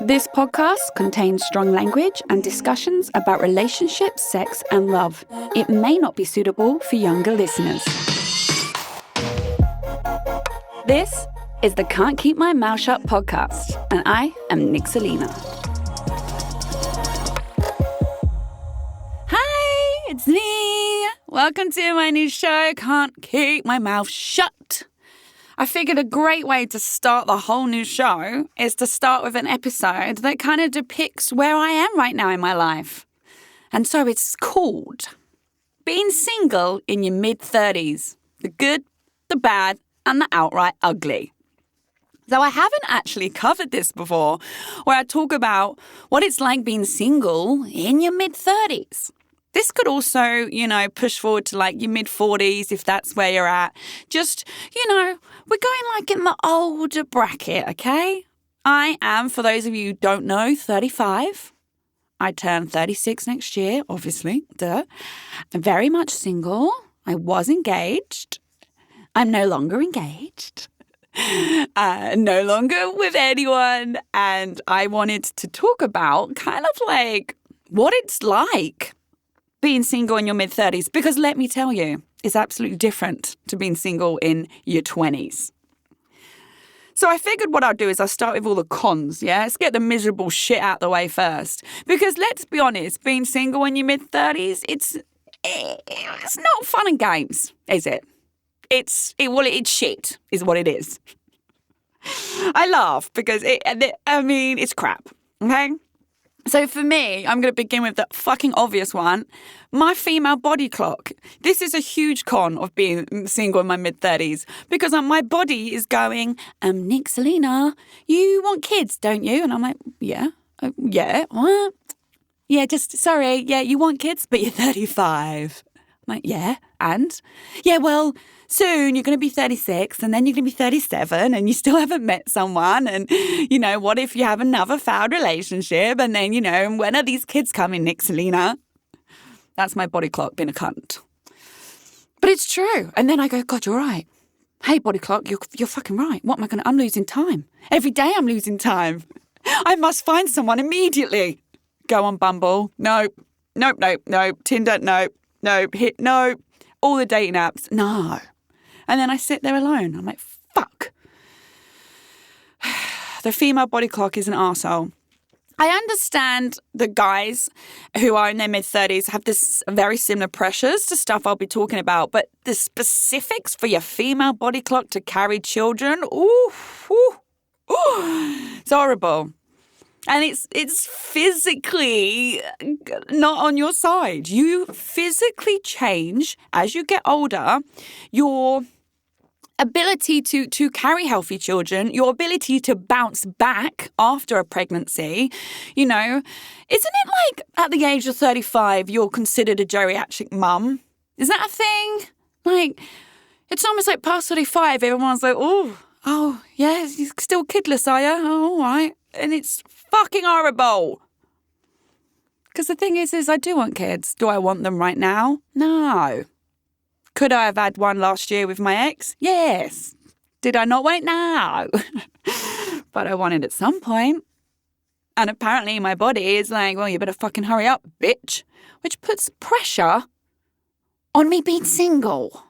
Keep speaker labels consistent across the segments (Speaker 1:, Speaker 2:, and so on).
Speaker 1: This podcast contains strong language and discussions about relationships, sex, and love. It may not be suitable for younger listeners. This is the Can't Keep My Mouth Shut podcast, and I am Nick Selena. Hi, it's me. Welcome to my new show, Can't Keep My Mouth Shut. I figured a great way to start the whole new show is to start with an episode that kind of depicts where I am right now in my life. And so it's called Being Single in Your Mid-30s. The good, the bad, and the outright ugly. So I haven't actually covered this before, where I talk about what it's like being single in your mid-30s. This could also, push forward to like your mid-40s if that's where you're at. Just, we're going like in the older bracket, okay? I am, for those of you who don't know, 35. I turn 36 next year, obviously. Duh. I'm very much single. I was engaged. I'm no longer engaged. No longer with anyone. And I wanted to talk about kind of like what it's like being single in your mid-30s, because let me tell you, it's absolutely different to being single in your 20s. So I figured what I'll do is I'll start with all the cons, yeah? Let's get the miserable shit out the way first. Because let's be honest, being single in your mid-30s, it's not fun and games, is it? It's shit, is what it is. I laugh because it's crap, okay? So for me, I'm going to begin with the fucking obvious one, my female body clock. This is a huge con of being single in my mid-30s because my body is going, Nick, Selena, you want kids, don't you? And I'm like, yeah, what? Yeah, you want kids, but you're 35. I'm like, yeah, and? Yeah, well, soon you're going to be 36 and then you're going to be 37 and you still haven't met someone. And, what if you have another failed relationship? And then, when are these kids coming, Nick, Selena? That's my body clock being a cunt. But it's true. And then I go, God, you're right. Hey, body clock, you're fucking right. What am I going to? I'm losing time. Every day I'm losing time. I must find someone immediately. Go on Bumble. Nope. Tinder. No. All the dating apps. No. And then I sit there alone. I'm like, fuck. The female body clock is an arsehole. I understand the guys who are in their mid-30s have this very similar pressures to stuff I'll be talking about, but the specifics for your female body clock to carry children, it's horrible. And it's physically not on your side. You physically change as you get older. Your ability to carry healthy children, your ability to bounce back after a pregnancy, isn't it like at the age of 35 you're considered a geriatric mum? Is that a thing? Like, it's almost like past 35, everyone's like, oh, yeah, you're still kidless, are you? Oh, all right. And it's fucking horrible. Because the thing is I do want kids. Do I want them right now? No. Could I have had one last year with my ex? Yes. Did I not wait? No. But I wanted at some point. And apparently my body is like, well, you better fucking hurry up, bitch. Which puts pressure on me being single.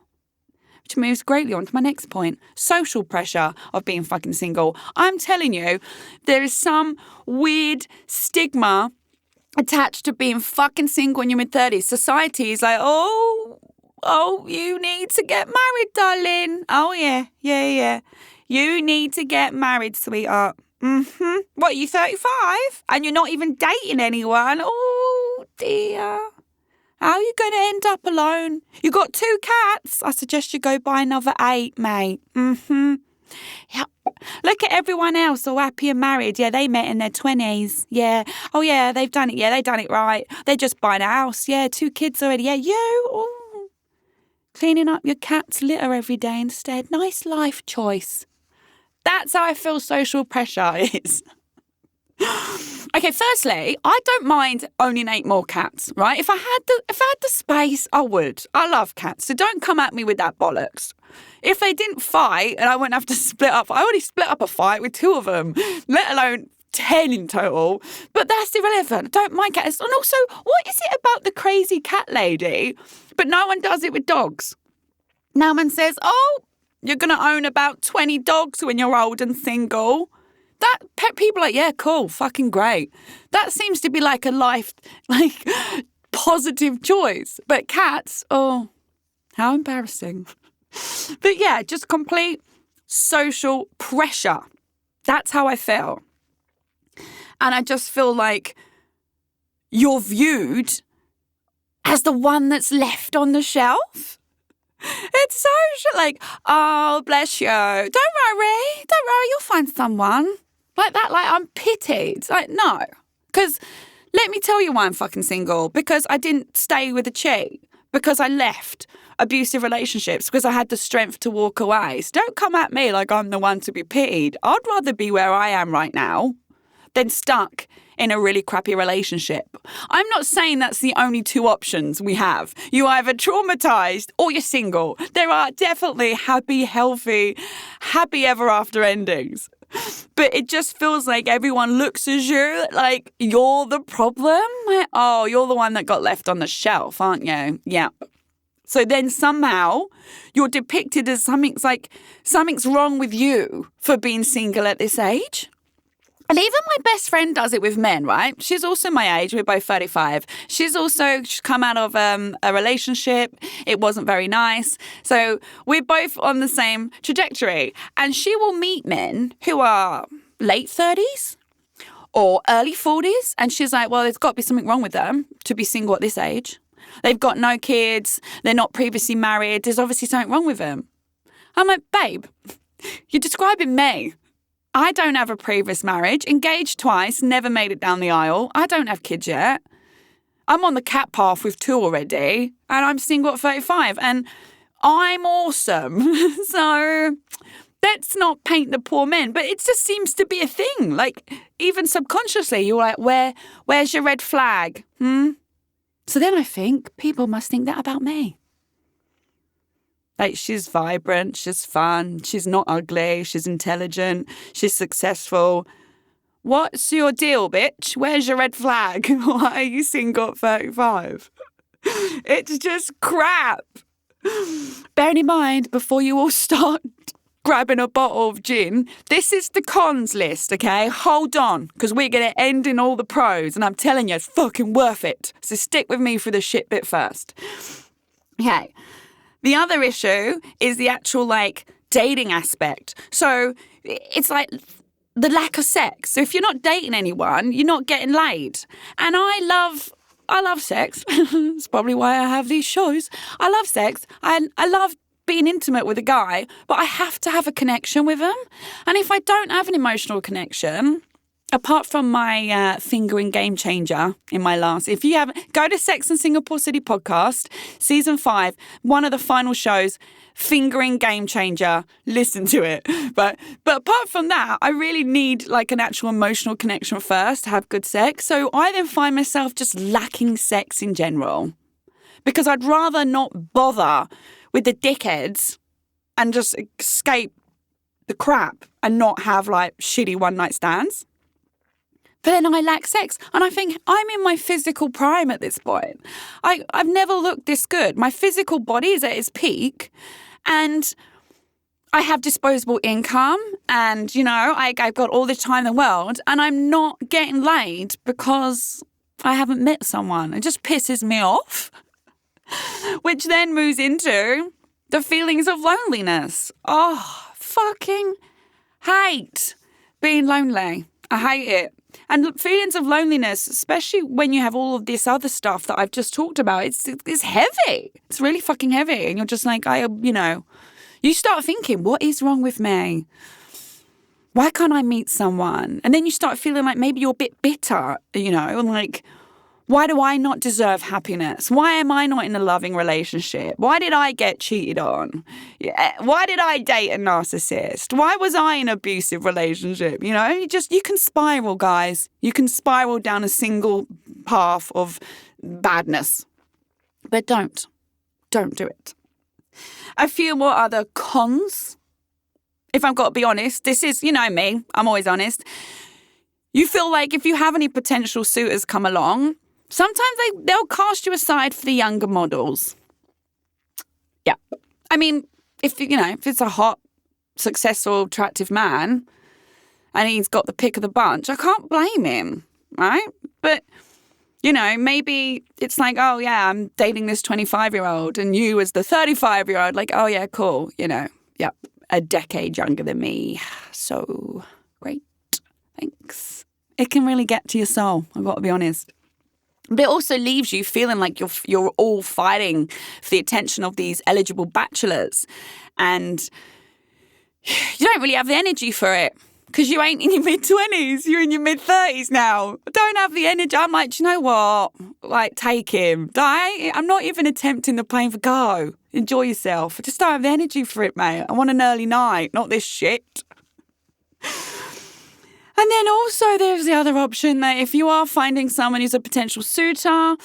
Speaker 1: Which moves greatly on to my next point. Social pressure of being fucking single. I'm telling you, there is some weird stigma attached to being fucking single in your mid-30s. Society is like, oh, you need to get married, darling. Oh, yeah. You need to get married, sweetheart. Mm-hmm. What, are you 35? And you're not even dating anyone? Oh, dear. How are you going to end up alone? You got 2 cats. I suggest you go buy another 8, mate. Mm-hmm. Yeah. Look at everyone else all happy and married. Yeah, they met in their 20s. Yeah. Oh, yeah, they've done it. Yeah, they've done it right. They're just buying a house. Yeah, 2 kids already. Yeah, you. Cleaning up your cat's litter every day instead. Nice life choice. That's how I feel social pressure is. Okay, firstly, I don't mind owning 8 more cats, right? If I had the space, I would. I love cats, so don't come at me with that bollocks. If they didn't fight and I wouldn't have to split up, I already split up a fight with 2 of them, let alone 10 in total, but that's irrelevant. I don't mind cats. And also, what is it about the crazy cat lady? But no one does it with dogs. No one says, oh, you're going to own about 20 dogs when you're old and single. That pet people are like, yeah, cool, fucking great. That seems to be like a life, like, positive choice. But cats, oh, how embarrassing. But yeah, just complete social pressure. That's how I feel. And I just feel like you're viewed as the one that's left on the shelf. It's so like, oh, bless you. Don't worry, you'll find someone. Like that, like I'm pitied. Like, no. Because let me tell you why I'm fucking single. Because I didn't stay with a cheat. Because I left abusive relationships. Because I had the strength to walk away. So don't come at me like I'm the one to be pitied. I'd rather be where I am right now than stuck in a really crappy relationship. I'm not saying that's the only two options we have. You're either traumatized or you're single. There are definitely happy, healthy, happy ever after endings. But it just feels like everyone looks at you like you're the problem. Like, oh, you're the one that got left on the shelf, aren't you? Yeah. So then somehow you're depicted as something's wrong with you for being single at this age. And even my best friend does it with men, right? She's also my age. We're both 35. She's come out of a relationship. It wasn't very nice. So we're both on the same trajectory. And she will meet men who are late 30s or early 40s. And she's like, well, there's got to be something wrong with them to be single at this age. They've got no kids. They're not previously married. There's obviously something wrong with them. I'm like, babe, you're describing me. I don't have a previous marriage, engaged twice, never made it down the aisle. I don't have kids yet. I'm on the cat path with 2 already, and I'm single at 35, and I'm awesome. So let's not paint the poor men, but it just seems to be a thing. Like, even subconsciously, you're like, where's your red flag? So then I think people must think that about me. Like, she's vibrant, she's fun, she's not ugly, she's intelligent, she's successful. What's your deal, bitch? Where's your red flag? Why are you single at 35? It's just crap. Bearing in mind, before you all start grabbing a bottle of gin, this is the cons list, okay? Hold on, because we're going to end in all the pros, and I'm telling you, it's fucking worth it. So stick with me for the shit bit first. Okay. The other issue is the actual, like, dating aspect. So it's like the lack of sex. So if you're not dating anyone, you're not getting laid. And I love sex. It's probably why I have these shows. I love sex. I love being intimate with a guy, but I have to have a connection with him. And if I don't have an emotional connection, apart from my fingering game changer in my last, if you haven't, go to Sex and Singapore City podcast, season 5, one of the final shows, fingering game changer, listen to it. But apart from that, I really need like an actual emotional connection first to have good sex. So I then find myself just lacking sex in general because I'd rather not bother with the dickheads and just escape the crap and not have like shitty one night stands. But then I lack sex. And I think I'm in my physical prime at this point. I've never looked this good. My physical body is at its peak. And I have disposable income. And, you know, I've got all the time in the world. And I'm not getting laid because I haven't met someone. It just pisses me off. Which then moves into the feelings of loneliness. Oh, fucking hate being lonely. I hate it. And feelings of loneliness, especially when you have all of this other stuff that I've just talked about, it's heavy. It's really fucking heavy. And you're just like, you start thinking, what is wrong with me? Why can't I meet someone? And then you start feeling like maybe you're a bit bitter, and like, why do I not deserve happiness? Why am I not in a loving relationship? Why did I get cheated on? Why did I date a narcissist? Why was I in an abusive relationship? You can spiral, guys. You can spiral down a single path of badness. But don't do it. A few more other cons. If I've got to be honest, this is, me, I'm always honest. You feel like if you have any potential suitors come along, sometimes they'll cast you aside for the younger models. Yeah. I mean, if it's a hot, successful, attractive man and he's got the pick of the bunch, I can't blame him, right? But, maybe it's like, oh, yeah, I'm dating this 25-year-old and you as the 35-year-old, like, oh, yeah, cool, a decade younger than me. So great. Thanks. It can really get to your soul, I've got to be honest. But it also leaves you feeling like you're all fighting for the attention of these eligible bachelors. And you don't really have the energy for it because you ain't in your mid-20s. You're in your mid-30s now. I don't have the energy. I'm like, do you know what? Like, take him. I'm not even attempting the plane for go. Enjoy yourself. I just don't have the energy for it, mate. I want an early night, not this shit. And then also there's the other option that if you are finding someone who's a potential suitor,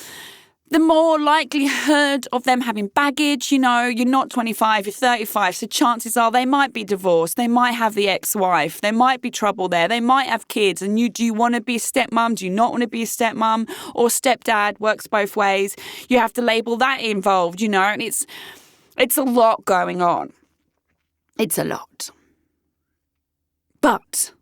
Speaker 1: the more likelihood of them having baggage, you're not 25, you're 35, so chances are they might be divorced, they might have the ex-wife, there might be trouble there, they might have kids, and do you want to be a stepmom, do you not want to be a stepmom, or stepdad, works both ways, you have to label that involved, and it's a lot going on. It's a lot. But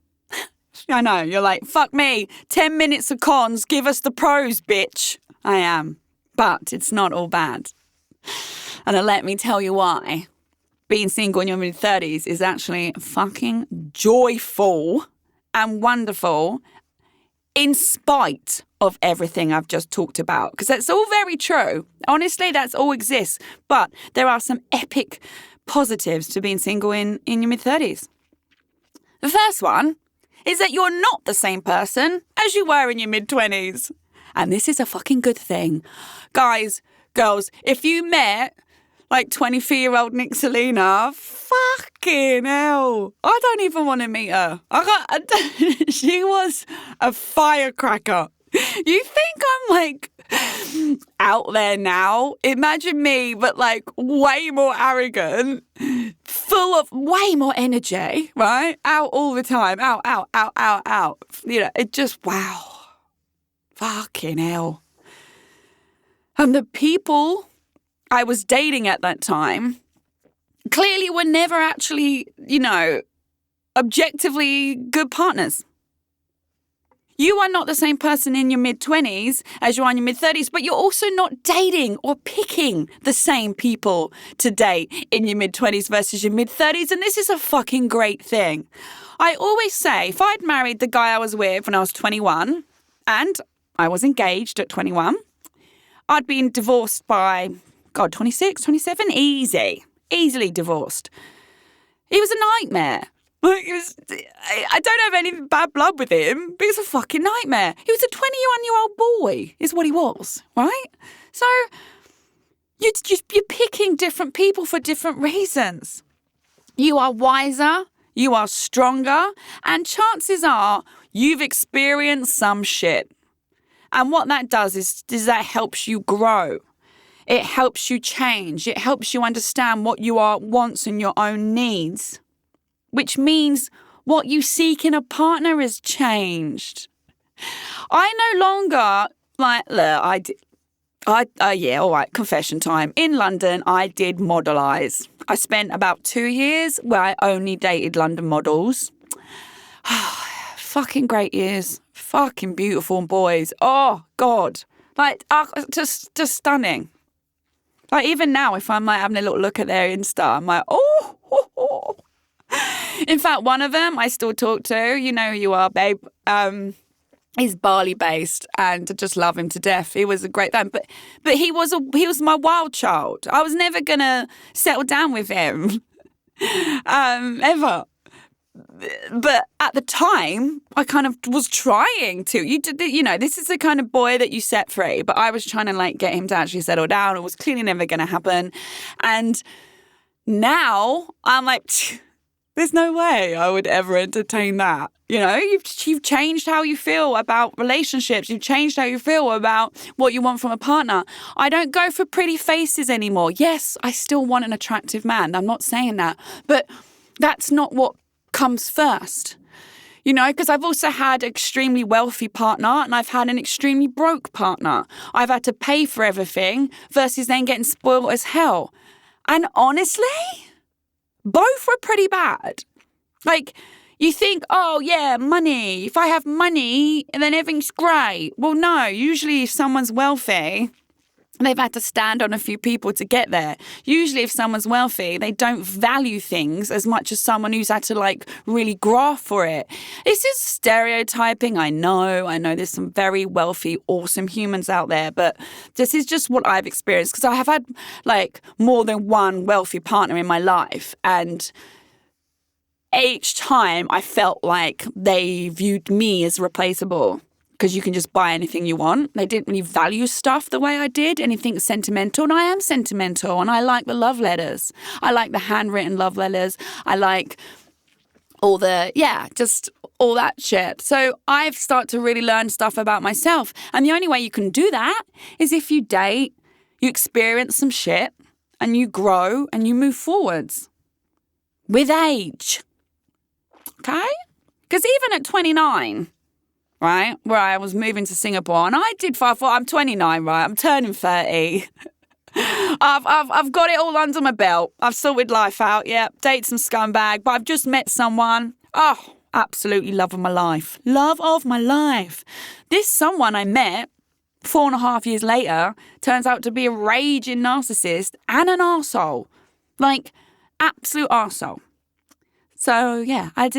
Speaker 1: I know, you're like, fuck me, 10 minutes of cons, give us the pros, bitch. I am. But it's not all bad. And let me tell you why. Being single in your mid-30s is actually fucking joyful and wonderful in spite of everything I've just talked about. Because that's all very true. Honestly, that's all exists. But there are some epic positives to being single in your mid-30s. The first one is that you're not the same person as you were in your mid-20s. And this is a fucking good thing. Guys, girls, if you met like 23-year-old Nick Selena, fucking hell. I don't even want to meet her. She was a firecracker. You think I'm like out there now? Imagine me, but like way more arrogant, full of way more energy, right? Out all the time. Out. It just, wow. Fucking hell. And the people I was dating at that time clearly were never actually, objectively good partners. You are not the same person in your mid-20s as you are in your mid-30s, but you're also not dating or picking the same people to date in your mid-20s versus your mid-30s, and this is a fucking great thing. I always say, if I'd married the guy I was with when I was 21, and I was engaged at 21, I'd been divorced by, 26, 27, easily divorced. He was a nightmare. I don't have any bad blood with him, but he was a fucking nightmare. He was a 21-year-old boy, is what he was, right? So you're picking different people for different reasons. You are wiser, you are stronger, and chances are you've experienced some shit. And what that does is that helps you grow. It helps you change. It helps you understand what your wants and your own needs. Which means what you seek in a partner has changed. I no longer, confession time. In London, I did modelize. I spent about 2 years where I only dated London models. Fucking great years. Fucking beautiful boys. Oh, God. Just stunning. Like, even now, if I'm having a little look at their Insta, I'm like, oh. In fact, one of them I still talk to. You know who you are, babe. He's Bali-based, and I just love him to death. He was a great time, but he was my wild child. I was never gonna settle down with him, ever. But at the time, I kind of was trying to. This is the kind of boy that you set free. But I was trying to get him to actually settle down. It was clearly never going to happen. And now I'm like, there's no way I would ever entertain that. You've changed how you feel about relationships. You've changed how you feel about what you want from a partner. I don't go for pretty faces anymore. Yes, I still want an attractive man. I'm not saying that. But that's not what comes first. You know, because I've also had an extremely wealthy partner and I've had an extremely broke partner. I've had to pay for everything versus then getting spoiled as hell. And honestly, both were pretty bad. Like, you think, oh, yeah, money. If I have money, then everything's great. Well, no, usually if someone's wealthy, they've had to stand on a few people to get there. Usually if someone's wealthy, they don't value things as much as someone who's had to like really graft for it. This is stereotyping. I know there's some very wealthy, awesome humans out there, but this is just what I've experienced because I have had like more than one wealthy partner in my life, and each time I felt like they viewed me as replaceable. Because you can just buy anything you want. They didn't really value stuff the way I did, anything sentimental. And I am sentimental, and I like the love letters. I like the handwritten love letters. I like all just all that shit. So I've started to really learn stuff about myself. And the only way you can do that is if you date, you experience some shit, and you grow, and you move forwards. With age. Okay? Because even at 29... right, where I was moving to Singapore, and I thought, I'm 29, right? I'm turning 30. I've got it all under my belt. I've sorted life out, yeah. Dated some scumbag, but I've just met someone. Oh, absolutely love of my life. Love of my life. This someone I met 4.5 years later turns out to be a raging narcissist and an arsehole. Like, absolute arsehole. So, yeah, I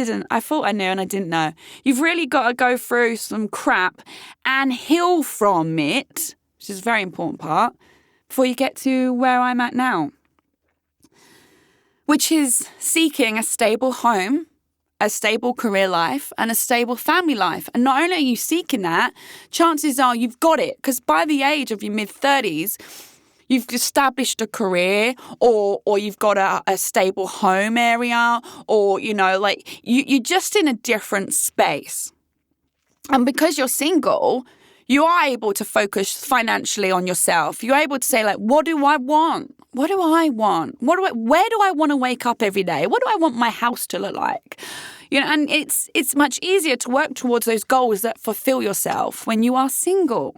Speaker 1: thought I knew and I didn't know. You've really got to go through some crap and heal from it, which is a very important part, before you get to where I'm at now, which is seeking a stable home, a stable career life, and a stable family life. And not only are you seeking that, chances are you've got it, because by the age of your mid-30s, you've established a career or you've got a stable home area or, you know, like you're just in a different space. And because you're single, you are able to focus financially on yourself. You're able to say, like, what do I want? What do I want? Where do I want to wake up every day? What do I want my house to look like? You know, and it's much easier to work towards those goals that fulfill yourself when you are single.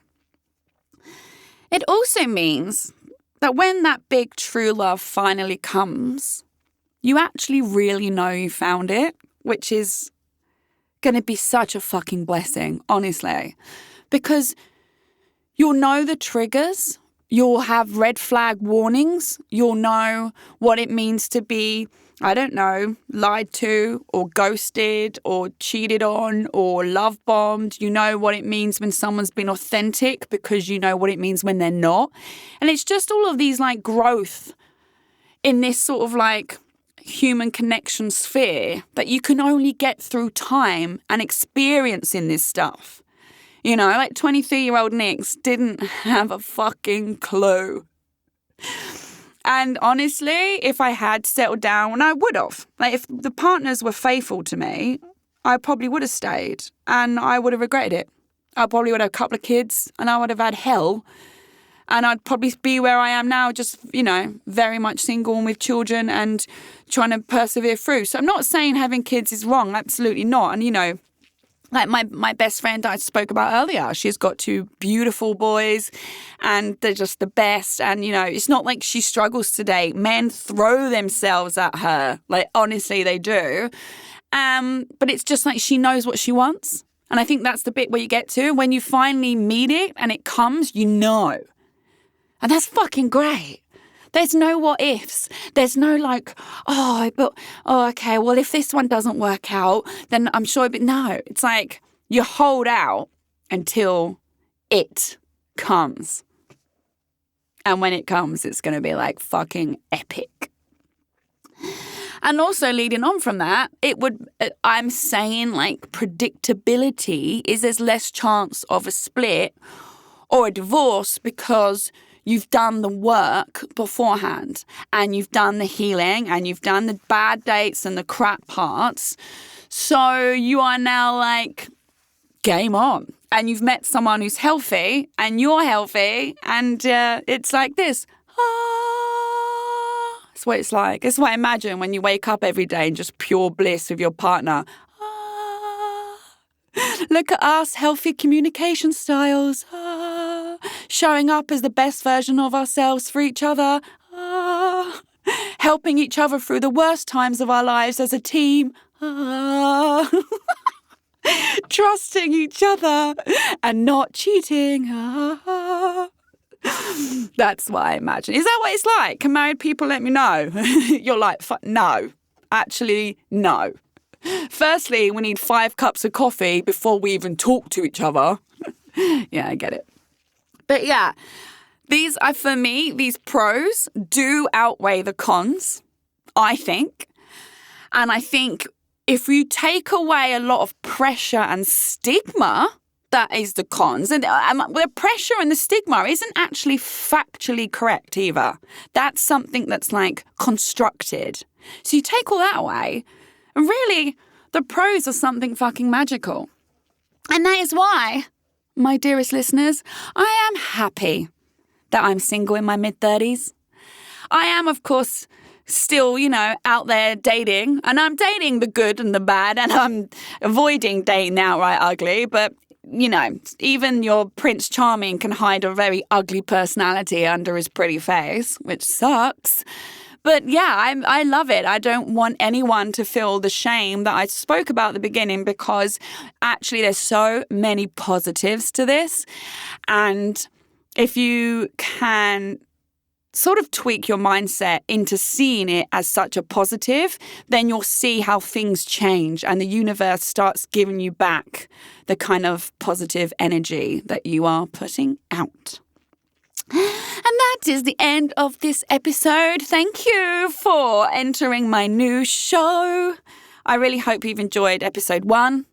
Speaker 1: It also means that when that big true love finally comes, you actually really know you found it, which is going to be such a fucking blessing, honestly. Because you'll know the triggers, you'll have red flag warnings, you'll know what it means to be, I don't know, lied to or ghosted or cheated on or love bombed. You know what it means when someone's been authentic because you know what it means when they're not. And it's just all of these like growth in this sort of like human connection sphere that you can only get through time and experiencing this stuff. You know, like 23-year-old Nix didn't have a fucking clue. And honestly, if I had settled down, I would have. Like, if the partners were faithful to me, I probably would have stayed. And I would have regretted it. I probably would have a couple of kids, and I would have had hell. And I'd probably be where I am now, just, you know, very much single and with children and trying to persevere through. So I'm not saying having kids is wrong. Absolutely not. And, you know, like my best friend I spoke about earlier, she's got 2 beautiful boys and they're just the best. And, you know, it's not like she struggles today. Men throw themselves at her. Like, honestly, they do. But it's just like she knows what she wants. And I think that's the bit where you get to. When you finally meet it and it comes, you know. And that's fucking great. There's no what ifs. There's no like, okay, well, if this one doesn't work out, then I'm sure. But no, it's like you hold out until it comes. And when it comes, it's going to be like fucking epic. And also leading on from that, I'm saying like predictability is there's less chance of a split or a divorce because you've done the work beforehand and you've done the healing and you've done the bad dates and the crap parts. So you are now like, game on. And you've met someone who's healthy and you're healthy and it's like this. That's what it's like. It's what I imagine when you wake up every day in just pure bliss with your partner. Look at us, healthy communication styles. Showing up as the best version of ourselves for each other. Helping each other through the worst times of our lives as a team. Trusting each other and not cheating. That's what I imagine. Is that what it's like? Can married people let me know? You're like, no. Actually, no. Firstly, we need 5 cups of coffee before we even talk to each other. Yeah, I get it. But yeah, for me, these pros do outweigh the cons, I think. And I think if you take away a lot of pressure and stigma, that is the cons. And the pressure and the stigma isn't actually factually correct either. That's something that's like constructed. So you take all that away, and really, the pros are something fucking magical. And that is why, my dearest listeners, I am happy that I'm single in my mid-30s. I am, of course, still, out there dating. And I'm dating the good and the bad. And I'm avoiding dating the outright ugly. But, even your Prince Charming can hide a very ugly personality under his pretty face, which sucks. But yeah, I love it. I don't want anyone to feel the shame that I spoke about at the beginning, because actually there's so many positives to this. And if you can sort of tweak your mindset into seeing it as such a positive, then you'll see how things change and the universe starts giving you back the kind of positive energy that you are putting out. And that is the end of this episode. Thank you for entering my new show. I really hope you've enjoyed episode 1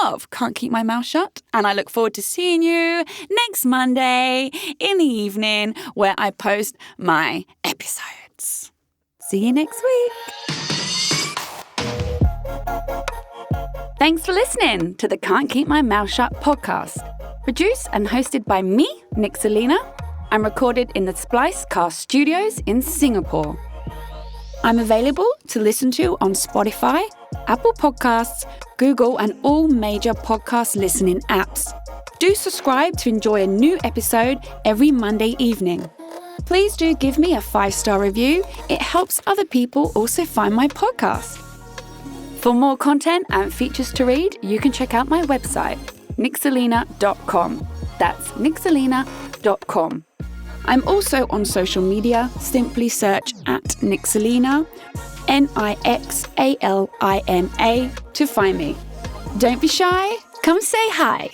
Speaker 1: of Can't Keep My Mouth Shut. And I look forward to seeing you next Monday in the evening, where I post my episodes. See you next week. Thanks for listening to the Can't Keep My Mouth Shut podcast. Produced and hosted by me, Nick Selena, and recorded in the Splice Cast Studios in Singapore. I'm available to listen to on Spotify, Apple Podcasts, Google, and all major podcast listening apps. Do subscribe to enjoy a new episode every Monday evening. Please do give me a 5-star review. It helps other people also find my podcast. For more content and features to read, you can check out my website, nickselena.com. That's nickselena.com. I'm also on social media. Simply search at Nixalina, Nixalina, to find me. Don't be shy. Come say hi.